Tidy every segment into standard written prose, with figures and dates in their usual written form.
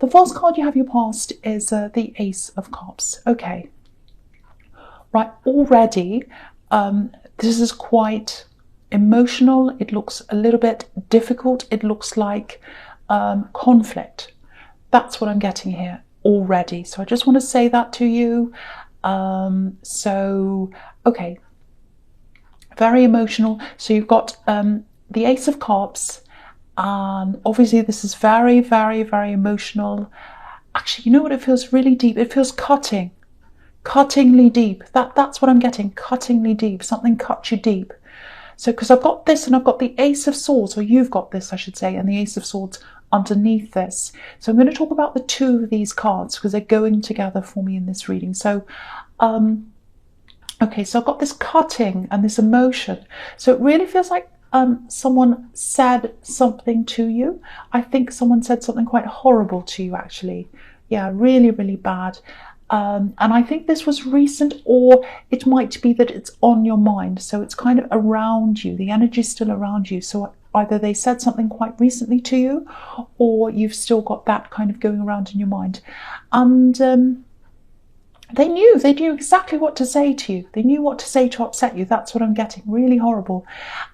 The false card you have your past is the Ace of Cups. Okay. Right, already this is quite emotional. It looks a little bit difficult. It looks like conflict. That's what I'm getting here already. So I just want to say that to you. Okay, very emotional. So you've got the Ace of Cups, and obviously this is very, very, very emotional. Actually, you know what? It feels really deep. It feels cuttingly deep. That's what I'm getting. Cuttingly deep. Something cut you deep. So because I've got this and I've got the Ace of Swords, or you've got this, I should say, and the Ace of Swords underneath this. So I'm going to talk about the two of these cards because they're going together for me in this reading. So okay, so I've got this cutting and this emotion. So it really feels like someone said something to you. I think someone said something quite horrible to you, actually. Yeah, really, really bad. And I think this was recent, or it might be that it's on your mind. So it's kind of around you. The energy's still around you. So either they said something quite recently to you, or you've still got that kind of going around in your mind. And they knew exactly what to say to you. They knew what to say to upset you. That's what I'm getting. Really horrible.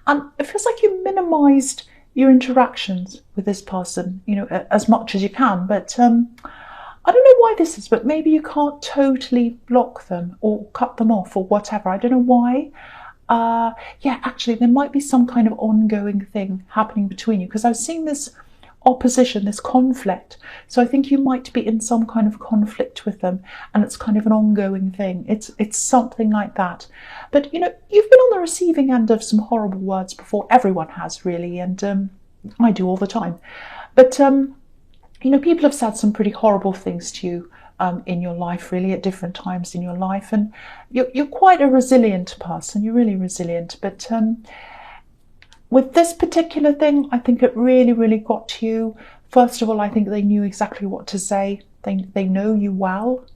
And it feels like you minimized your interactions with this person, you know, as much as you can. But I don't know why this is, but maybe you can't totally block them or cut them off or whatever. I don't know why. Yeah, actually, there might be some kind of ongoing thing happening between you, because I've seen this opposition, this conflict. So I think you might be in some kind of conflict with them, and it's kind of an ongoing thing. It's something like that. But you know, you've been on the receiving end of some horrible words before. Everyone has, really, and I do all the time. But you know, people have said some pretty horrible things to you in your life, really, at different times in your life, and you're quite a resilient person. You're really resilient. But with this particular thing, I think it really, really got to you. First of all, I think they knew exactly what to say. They know you well.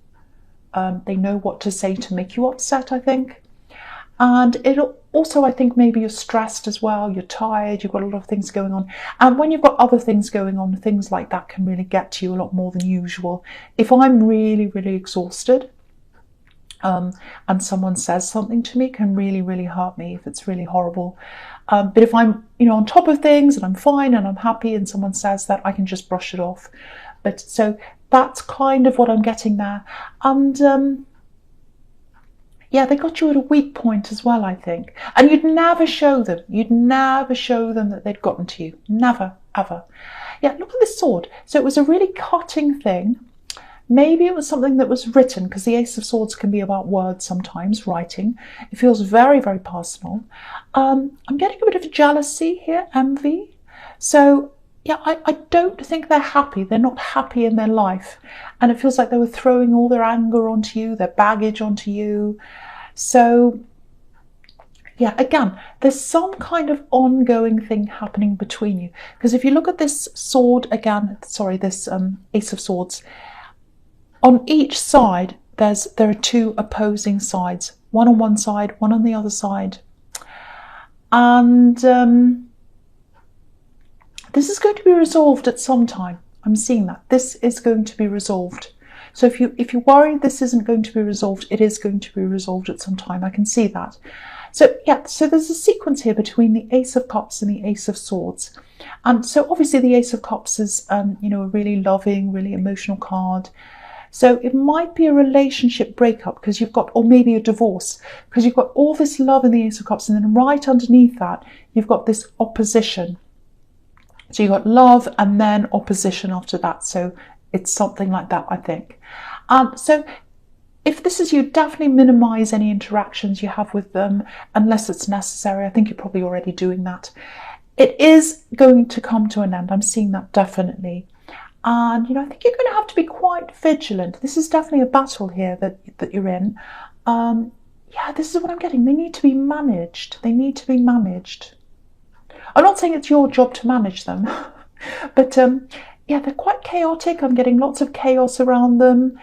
They know what to say to make you upset, I think. And it also, I think maybe you're stressed as well. You're tired. You've got a lot of things going on. And when you've got other things going on, things like that can really get to you a lot more than usual. If I'm really, really exhausted, and someone says something to me, can really, really hurt me if it's really horrible. But if I'm, you know, on top of things and I'm fine and I'm happy and someone says that, I can just brush it off. But so that's kind of what I'm getting there. And yeah, they got you at a weak point as well, I think. And you'd never show them. You'd never show them that they'd gotten to you. Never, ever. Yeah, look at this sword. So it was a really cutting thing. Maybe it was something that was written, because the Ace of Swords can be about words sometimes, writing. It feels very, very personal. I'm getting a bit of jealousy here, envy. So, yeah, I don't think they're happy. They're not happy in their life. And it feels like they were throwing all their anger onto you, their baggage onto you. So, yeah, again, there's some kind of ongoing thing happening between you. Because if you look at this sword again, sorry, this Ace of Swords, on each side, there are two opposing sides. One on one side, one on the other side. And this is going to be resolved at some time. I'm seeing that. This is going to be resolved. So if you're worried this isn't going to be resolved, it is going to be resolved at some time. I can see that. So yeah, so there's a sequence here between the Ace of Cups and the Ace of Swords. And so obviously the Ace of Cups is, you know, a really loving, really emotional card. So it might be a relationship breakup, because you've got, or maybe a divorce, because you've got all this love in the Ace of Cups, and then right underneath that, you've got this opposition. So you've got love and then opposition after that. So it's something like that, I think. So if this is you, definitely minimize any interactions you have with them unless it's necessary. I think you're probably already doing that. It is going to come to an end. I'm seeing that definitely. And, you know, I think you're going to have to be quite vigilant. This is definitely a battle here that you're in. Yeah, this is what I'm getting. They need to be managed. They need to be managed. I'm not saying it's your job to manage them, but yeah, they're quite chaotic. I'm getting lots of chaos around them,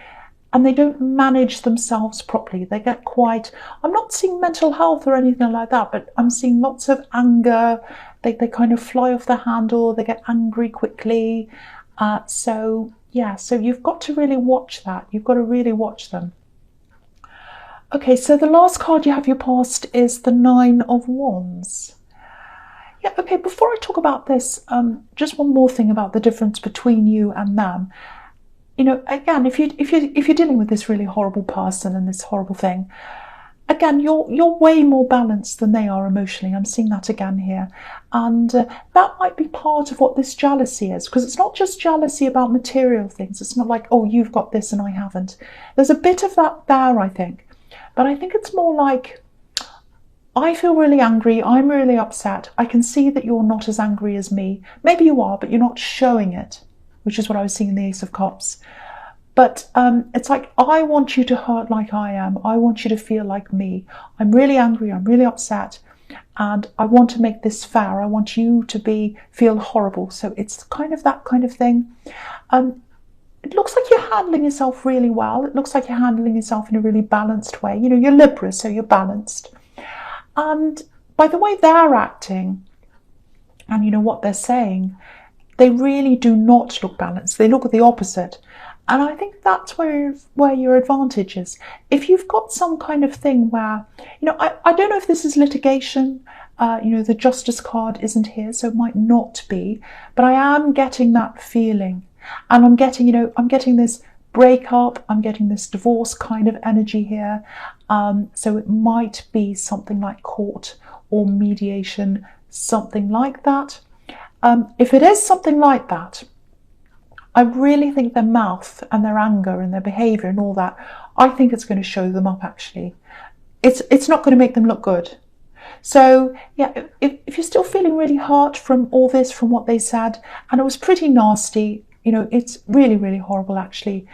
and they don't manage themselves properly. They get quite, I'm not seeing mental health or anything like that, but I'm seeing lots of anger. They kind of fly off the handle. They get angry quickly. So yeah, so you've got to really watch that. You've got to really watch them. Okay, so the last card you have your past is the Nine of Wands. Yeah, okay, before I talk about this, just one more thing about the difference between you and them. You know, again, if you're dealing with this really horrible person and this horrible thing, again, you're way more balanced than they are emotionally. I'm seeing that again here. And that might be part of what this jealousy is, because it's not just jealousy about material things. It's not like, oh, you've got this and I haven't. There's a bit of that there, I think. But I think it's more like, I feel really angry, I'm really upset. I can see that you're not as angry as me. Maybe you are, but you're not showing it, which is what I was seeing in the Ace of Cups. But it's like, I want you to hurt like I am. I want you to feel like me. I'm really angry, I'm really upset, and I want to make this fair. I want you to feel horrible. So it's kind of that kind of thing. It looks like you're handling yourself really well. It looks like you're handling yourself in a really balanced way. You know, you're Libra, so you're balanced. And by the way they're acting and you know what they're saying, they really do not look balanced. They look at the opposite. And I think that's where your advantage is. If you've got some kind of thing where, you know, I don't know if this is litigation, you know, the Justice card isn't here, so it might not be, but I am getting that feeling. And I'm getting, you know, I'm getting this breakup, I'm getting this divorce kind of energy here. So it might be something like court or mediation, something like that. If it is something like that, I really think their mouth and their anger and their behaviour and all that, I think it's going to show them up actually. It's not going to make them look good. So yeah, if you're still feeling really hurt from all this, from what they said, and it was pretty nasty, you know, it's really, really horrible actually.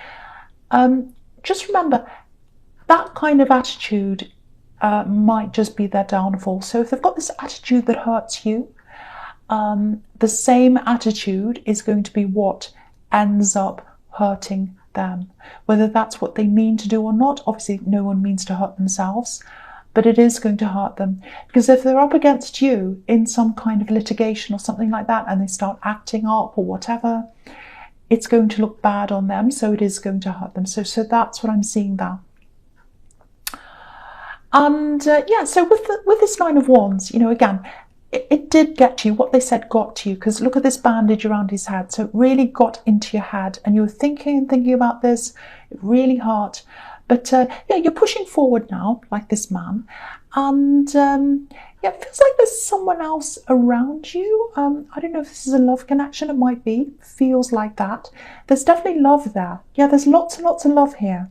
Just remember, that kind of attitude might just be their downfall. So if they've got this attitude that hurts you, the same attitude is going to be what ends up hurting them. Whether that's what they mean to do or not, obviously no one means to hurt themselves, but it is going to hurt them. Because if they're up against you in some kind of litigation or something like that, and they start acting up or whatever, it's going to look bad on them, so it is going to hurt them. So that's what I'm seeing there. And yeah, so with this Nine of Wands, you know, again, it did get to you. What they said got to you, because look at this bandage around his head. So it really got into your head, and you were thinking and thinking about this. It really hurt. But yeah, you're pushing forward now, like this man. And yeah, it feels like there's someone else around you. I don't know if this is a love connection. It might be. Feels like that. There's definitely love there. Yeah, there's lots and lots of love here.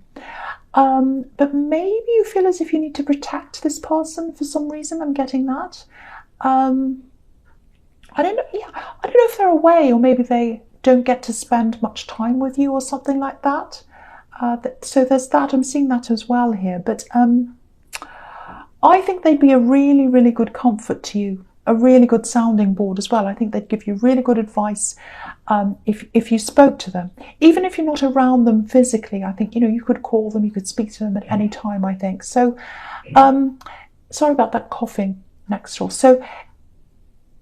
But maybe you feel as if you need to protect this person for some reason. I'm getting that. I don't know. Yeah, I don't know if they're away, or maybe they don't get to spend much time with you or something like that. So there's that. I'm seeing that as well here. But I think they'd be a really, really good comfort to you, a really good sounding board as well. I think they'd give you really good advice if you spoke to them. Even if you're not around them physically, I think, you know, you could call them, you could speak to them at any time, I think. So sorry about that coughing next door. So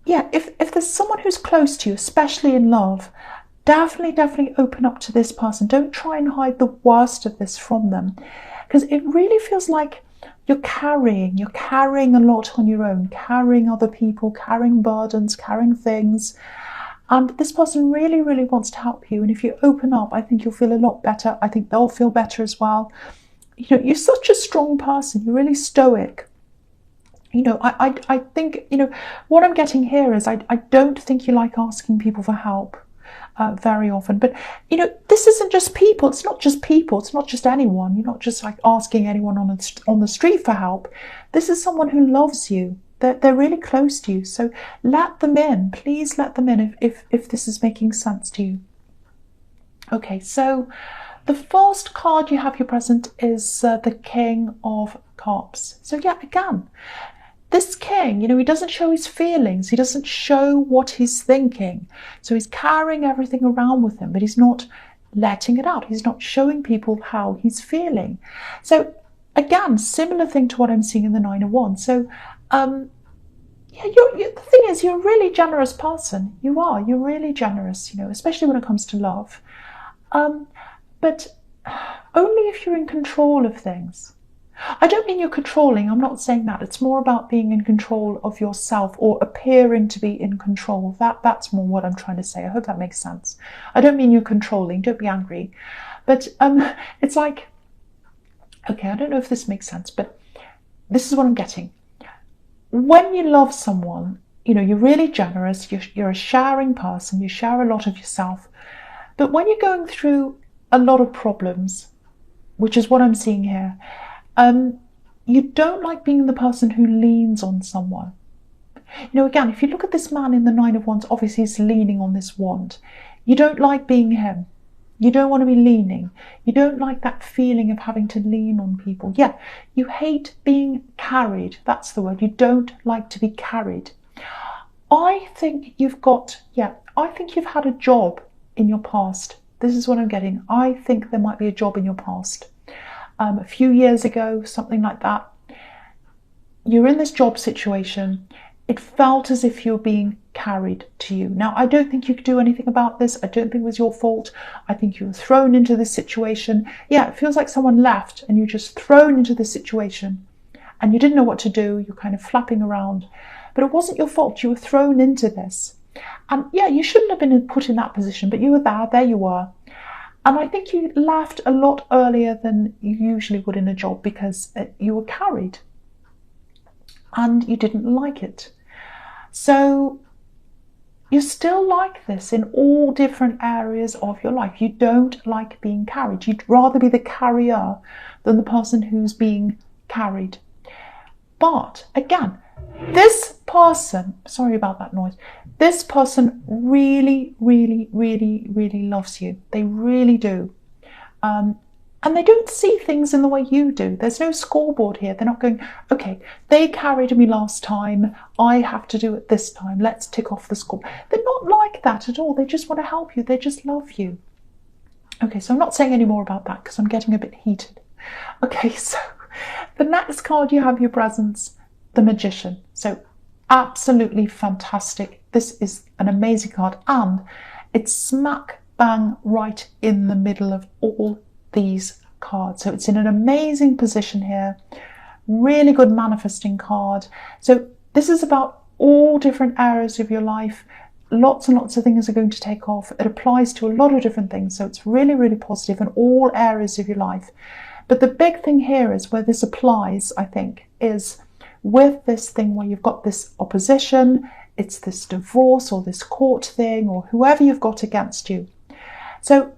yeah, if there's someone who's close to you, especially in love, definitely open up to this person. Don't try and hide the worst of this from them, because it really feels like you're carrying a lot on your own, carrying other people, carrying burdens, carrying things. And this person really, really wants to help you. And if you open up, I think you'll feel a lot better. I think they'll feel better as well. You know, you're such a strong person. You're really stoic. You know, I think, you know, what I'm getting here is I don't think you like asking people for help very often. But, you know, this isn't just people. It's not just people. It's not just anyone. You're not just like asking anyone on the street for help. This is someone who loves you. They're really close to you. So let them in. Please let them in if this is making sense to you. Okay, so the first card you have here present is the King of Cups. So yeah, again, this king, you know, he doesn't show his feelings. He doesn't show what he's thinking. So he's carrying everything around with him, but he's not letting it out. He's not showing people how he's feeling. So again, similar thing to what I'm seeing in the Nine of Wands. So yeah, the thing is, you're a really generous person. You are. You're really generous, especially when it comes to love. But only if you're in control of things. I don't mean you're controlling, I'm not saying that. It's more about being in control of yourself or appearing to be in control. That's more what I'm trying to say. I hope that makes sense. I don't mean you're controlling, don't be angry. But it's like, okay, I don't know if this makes sense, but this is what I'm getting. When you love someone, you're really generous, you're a sharing person, you share a lot of yourself. But when you're going through a lot of problems, which is what I'm seeing here, you don't like being the person who leans on someone. Again, if you look at this man in the Nine of Wands, obviously he's leaning on this wand. You don't like being him. You don't want to be leaning. You don't like that feeling of having to lean on people. Yeah, you hate being carried. That's the word. You don't like to be carried. I think you've had a job in your past. This is what I'm getting. I think there might be a job in your past. A few years ago, something like that. You're in this job situation. It felt as if you're being carried to you. Now, I don't think you could do anything about this. I don't think it was your fault. I think you were thrown into this situation. Yeah, it feels like someone left and you're just thrown into this situation and you didn't know what to do. You're kind of flapping around. But it wasn't your fault. You were thrown into this. And yeah, you shouldn't have been put in that position, but you were there. There you were. And I think you left a lot earlier than you usually would in a job because you were carried and you didn't like it. So you're still like this in all different areas of your life. You don't like being carried. You'd rather be the carrier than the person who's being carried. But again, this person, sorry about that noise, this person really, really, really, really loves you. They really do. And they don't see things in the way you do. There's no scoreboard here. They're not going, okay, they carried me last time. I have to do it this time. Let's tick off the score. They're not like that at all. They just want to help you. They just love you. Okay, so I'm not saying any more about that because I'm getting a bit heated. Okay, so the next card you have your presence, the Magician. So absolutely fantastic. This is an amazing card and it's smack bang right in the middle of all these cards. So it's in an amazing position here. Really good manifesting card. So this is about all different areas of your life. Lots and lots of things are going to take off. It applies to a lot of different things. So it's really, really positive in all areas of your life. But the big thing here is where this applies, I think, is with this thing where you've got this opposition, it's this divorce or this court thing or whoever you've got against you. So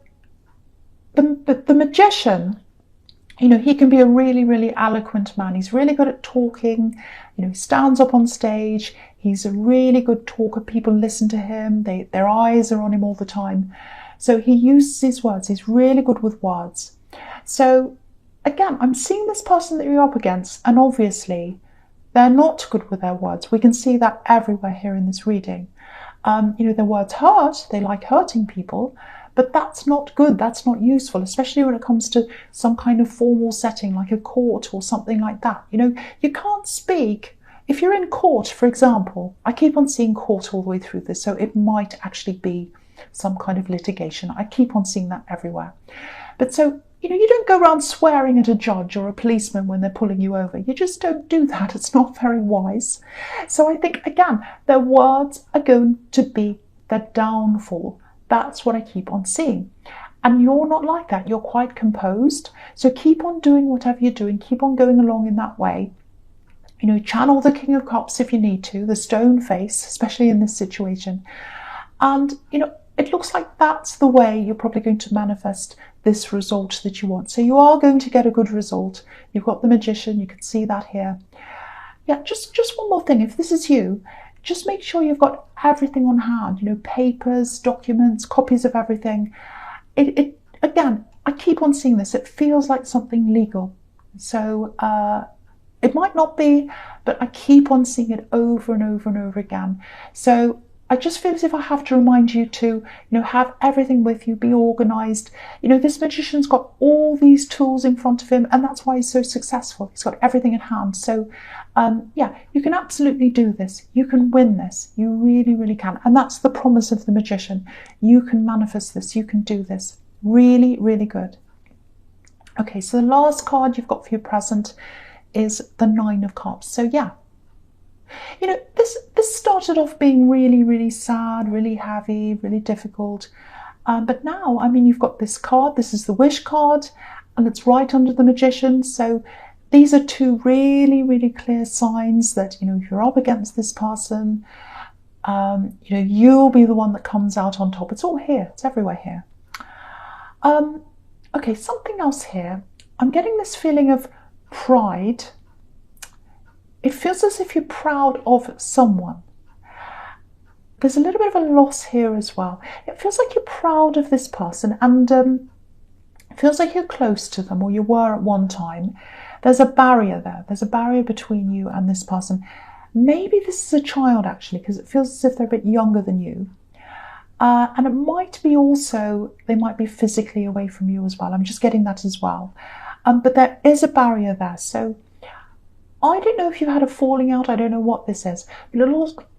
the Magician, he can be a really, really eloquent man. He's really good at talking. He stands up on stage. He's a really good talker. People listen to him. Their eyes are on him all the time. So he uses his words. He's really good with words. So again, I'm seeing this person that you're up against, and obviously they're not good with their words. We can see that everywhere here in this reading. Their words hurt. They like hurting people. But that's not good, that's not useful, especially when it comes to some kind of formal setting like a court or something like that. You can't speak. If you're in court, for example, I keep on seeing court all the way through this, so it might actually be some kind of litigation. I keep on seeing that everywhere. But so, you don't go around swearing at a judge or a policeman when they're pulling you over. You just don't do that. It's not very wise. So I think, again, their words are going to be their downfall. That's what I keep on seeing. And you're not like that. You're quite composed. So keep on doing whatever you're doing. Keep on going along in that way. Channel the King of Cups if you need to, the stone face, especially in this situation. And, it looks like that's the way you're probably going to manifest this result that you want. So you are going to get a good result. You've got the Magician. You can see that here. Yeah, just one more thing. If this is you, just make sure you've got everything on hand, papers, documents, copies of everything. Again, I keep on seeing this. It feels like something legal. So it might not be, but I keep on seeing it over and over and over again. So I just feel as if I have to remind you to, have everything with you, be organised. This magician's got all these tools in front of him, and that's why he's so successful. He's got everything in hand. So, yeah, you can absolutely do this. You can win this. You really, really can. And that's the promise of the magician. You can manifest this. You can do this. Really, really good. Okay, so the last card you've got for your present is the Nine of Cups. So, yeah. This started off being really, really sad, really heavy, really difficult. But now, you've got this card. This is the Wish card, and it's right under the Magician. So these are two really, really clear signs that, if you're up against this person, you'll be the one that comes out on top. It's all here. It's everywhere here. Okay, something else here. I'm getting this feeling of pride. It feels as if you're proud of someone. There's a little bit of a loss here as well. It feels like you're proud of this person, and it feels like you're close to them, or you were at one time. There's a barrier there. There's a barrier between you and this person. Maybe this is a child, actually, because it feels as if they're a bit younger than you. And it might be also, they might be physically away from you as well. I'm just getting that as well. But there is a barrier there. So I don't know if you've had a falling out. I don't know what this is. But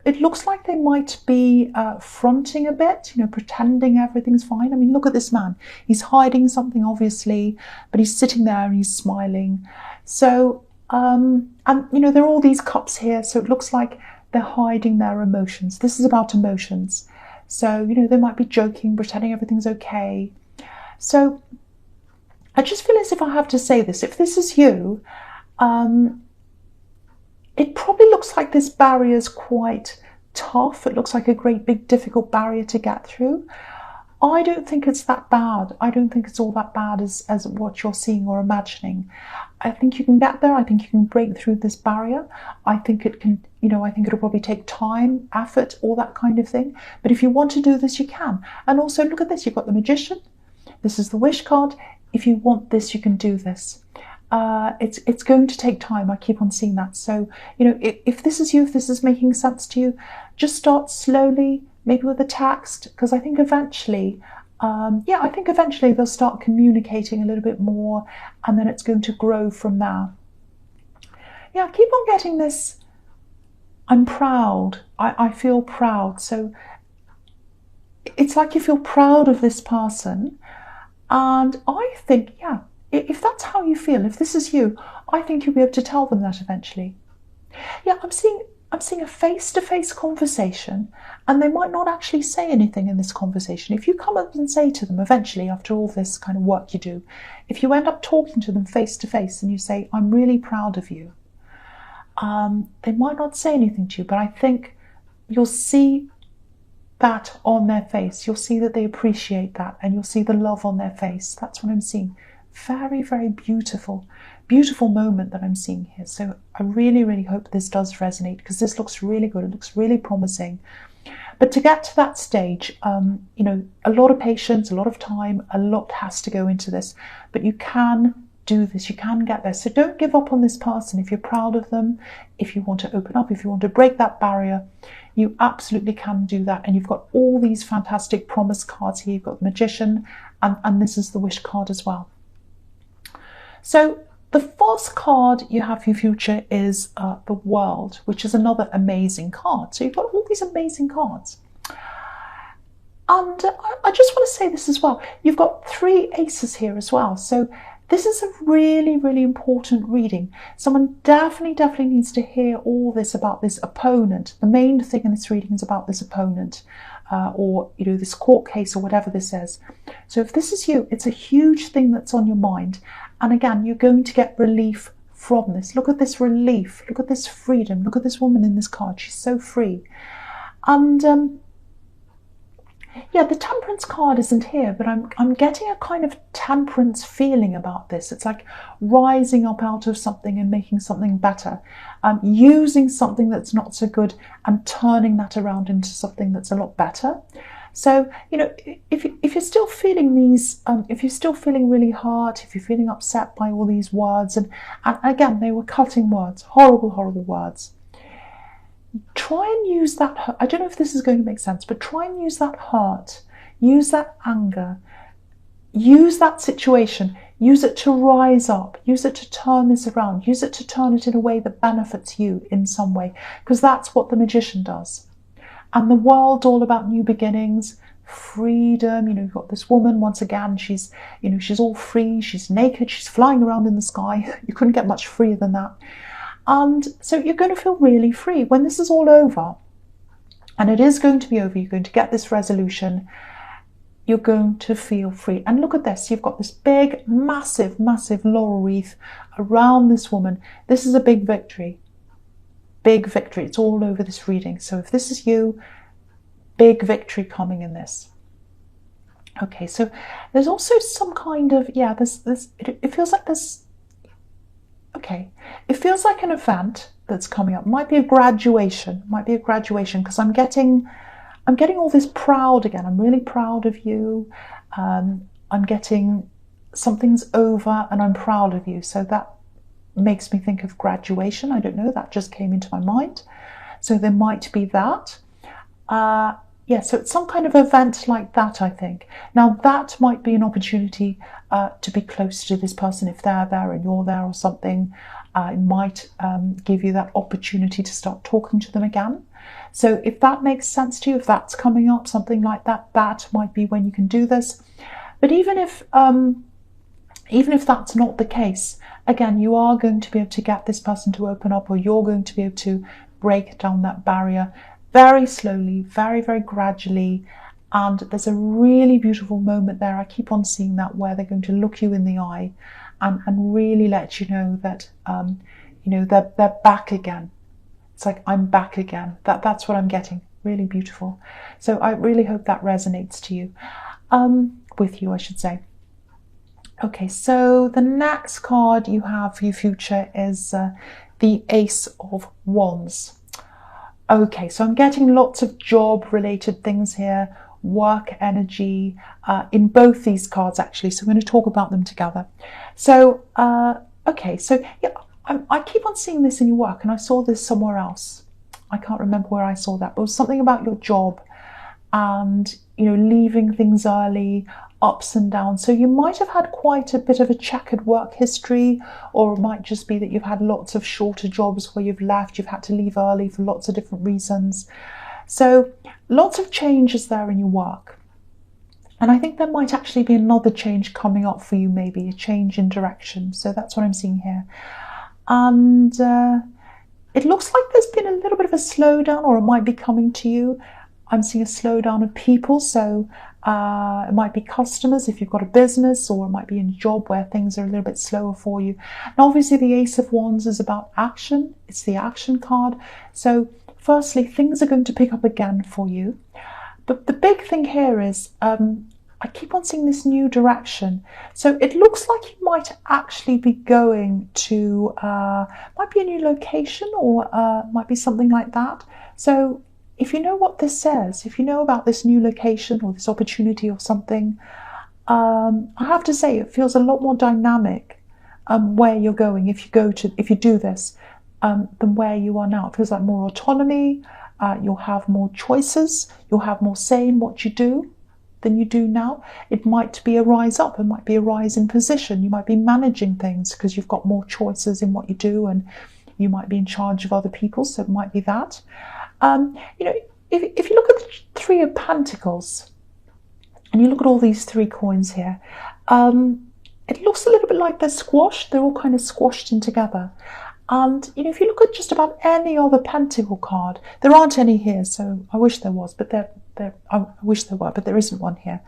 it looks like they might be fronting a bit, pretending everything's fine. Look at this man. He's hiding something, obviously, but he's sitting there and he's smiling. So, and, there are all these cups here. So it looks like they're hiding their emotions. This is about emotions. So, they might be joking, pretending everything's okay. So I just feel as if I have to say this. If this is you, it probably looks like this barrier is quite tough. It looks like a great big difficult barrier to get through. I don't think it's that bad. I don't think it's all that bad as what you're seeing or imagining. I think you can get there. I think you can break through this barrier. I think it can, I think it'll probably take time, effort, all that kind of thing. But if you want to do this, you can. And also look at this. You've got the Magician. This is the Wish card. If you want this, you can do this. It's going to take time. I keep on seeing that. So, if this is you, if this is making sense to you, just start slowly, maybe with a text, because I think eventually, they'll start communicating a little bit more, and then it's going to grow from there. Yeah, keep on getting this. I'm proud. I feel proud. So it's like you feel proud of this person. And I think, yeah, if that's how you feel, if this is you, I think you'll be able to tell them that eventually. Yeah, I'm seeing a face-to-face conversation, and they might not actually say anything in this conversation. If you come up and say to them eventually, after all this kind of work you do, if you end up talking to them face-to-face and you say, I'm really proud of you, they might not say anything to you, but I think you'll see that on their face. You'll see that they appreciate that, and you'll see the love on their face. That's what I'm seeing. Very, very beautiful moment that I'm seeing here. So I really, really hope this does resonate, because this looks really good. It looks really promising. But to get to that stage, a lot of patience, a lot of time, a lot has to go into this. But you can do this. You can get there. So don't give up on this person. If you're proud of them, if you want to open up, if you want to break that barrier, you absolutely can do that. And you've got all these fantastic promise cards here. You've got the Magician, and this is the Wish card as well. So the first card you have for your future is the World, which is another amazing card. So you've got all these amazing cards. And I just want to say this as well. You've got 3 aces here as well. So this is a really, really important reading. Someone definitely needs to hear all this about this opponent. The main thing in this reading is about this opponent, or this court case, or whatever this is. So if this is you, it's a huge thing that's on your mind. And again, you're going to get relief from this. Look at this relief. Look at this freedom. Look at this woman in this card. She's so free. And yeah, the Temperance card isn't here, but I'm getting a kind of temperance feeling about this. It's like rising up out of something and making something better. Using something that's not so good and turning that around into something that's a lot better. So, if you're still feeling these, if you're still feeling really hurt, if you're feeling upset by all these words, and again, they were cutting words, horrible words, try and use that, I don't know if this is going to make sense, but try and use that hurt, use that anger, use that situation, use it to rise up, use it to turn this around, use it to turn it in a way that benefits you in some way, because that's what the magician does. And the world's all about new beginnings, freedom. You've got this woman, once again, she's all free, she's naked, she's flying around in the sky. You couldn't get much freer than that. And so you're going to feel really free when this is all over. And it is going to be over. You're going to get this resolution. You're going to feel free. And look at this. You've got this big, massive, massive laurel wreath around this woman. This is a big victory. Big victory. It's all over this reading. So if this is you, big victory coming in this. Okay, so there's also some kind of, it feels like this. Okay, it feels like an event that's coming up. Might be a graduation, because I'm getting all this proud again. I'm really proud of you. I'm getting something's over and I'm proud of you. So that makes me think of graduation. I don't know, that just came into my mind. So there might be that. So it's some kind of event like that, I think. Now that might be an opportunity to be close to this person if they're there and you're there or something. It might give you that opportunity to start talking to them again. So if that makes sense to you, if that's coming up, something like that, that might be when you can do this. But even if that's not the case, again, you are going to be able to get this person to open up, or you're going to be able to break down that barrier very slowly, very, very gradually. And there's a really beautiful moment there. I keep on seeing that, where they're going to look you in the eye and really let you know that, they're back again. It's like, I'm back again. That's what I'm getting. Really beautiful. So I really hope that resonates to you, with you, I should say. Okay, so the next card you have for your future is the Ace of Wands. Okay, so I'm getting lots of job-related things here, work energy, in both these cards, actually. So I'm going to talk about them together. So, okay, so yeah, I keep on seeing this in your work, and I saw this somewhere else. I can't remember where I saw that, but it was something about your job and, leaving things early, ups and downs. So you might have had quite a bit of a checkered work history, or it might just be that you've had lots of shorter jobs where you've had to leave early for lots of different reasons. So lots of changes there in your work. And I think there might actually be another change coming up for you, maybe a change in direction. So that's what I'm seeing here. And it looks like there's been a little bit of a slowdown, or it might be coming to you. I'm seeing a slowdown of people. So it might be customers if you've got a business, or it might be in a job where things are a little bit slower for you. Now, obviously, the Ace of Wands is about action. It's the action card. So firstly, things are going to pick up again for you. But the big thing here is I keep on seeing this new direction. So it looks like you might actually be going to, might be a new location, or might be something like that. So if you know what this says, if you know about this new location or this opportunity or something, I have to say it feels a lot more dynamic where you're going if you do this than where you are now. It feels like more autonomy. You'll have more choices. You'll have more say in what you do than you do now. It might be a rise up. It might be a rise in position. You might be managing things because you've got more choices in what you do, and you might be in charge of other people. So it might be that. If you look at the Three of Pentacles and you look at all these three coins here, it looks a little bit like they're squashed. They're all kind of squashed in together. And, if you look at just about any other pentacle card, there aren't any here, so I wish there was, but I wish there were, but there isn't one here.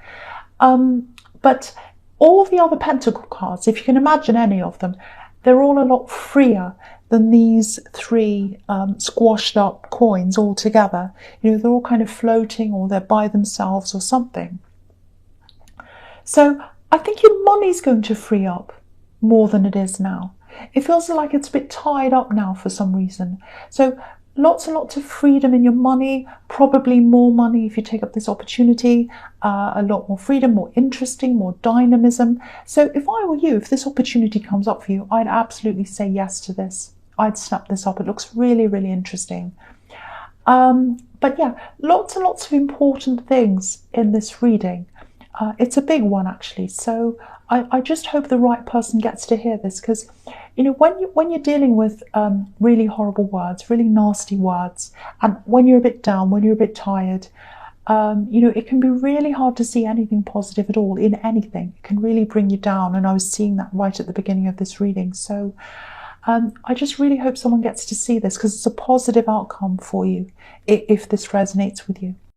But all the other pentacle cards, if you can imagine any of them, they're all a lot freer than these three squashed up coins all together. They're all kind of floating, or they're by themselves or something. So I think your money's going to free up more than it is now. It feels like it's a bit tied up now for some reason. So lots and lots of freedom in your money, probably more money if you take up this opportunity, a lot more freedom, more interesting, more dynamism. So if I were you, if this opportunity comes up for you, I'd absolutely say yes to this. I'd snap this up. It looks really, really interesting. But yeah, lots and lots of important things in this reading. It's a big one, actually. So I just hope the right person gets to hear this, because when you're dealing with really horrible words, really nasty words, and when you're a bit down, when you're a bit tired, it can be really hard to see anything positive at all in anything. It can really bring you down, and I was seeing that right at the beginning of this reading. So I just really hope someone gets to see this, because it's a positive outcome for you if this resonates with you.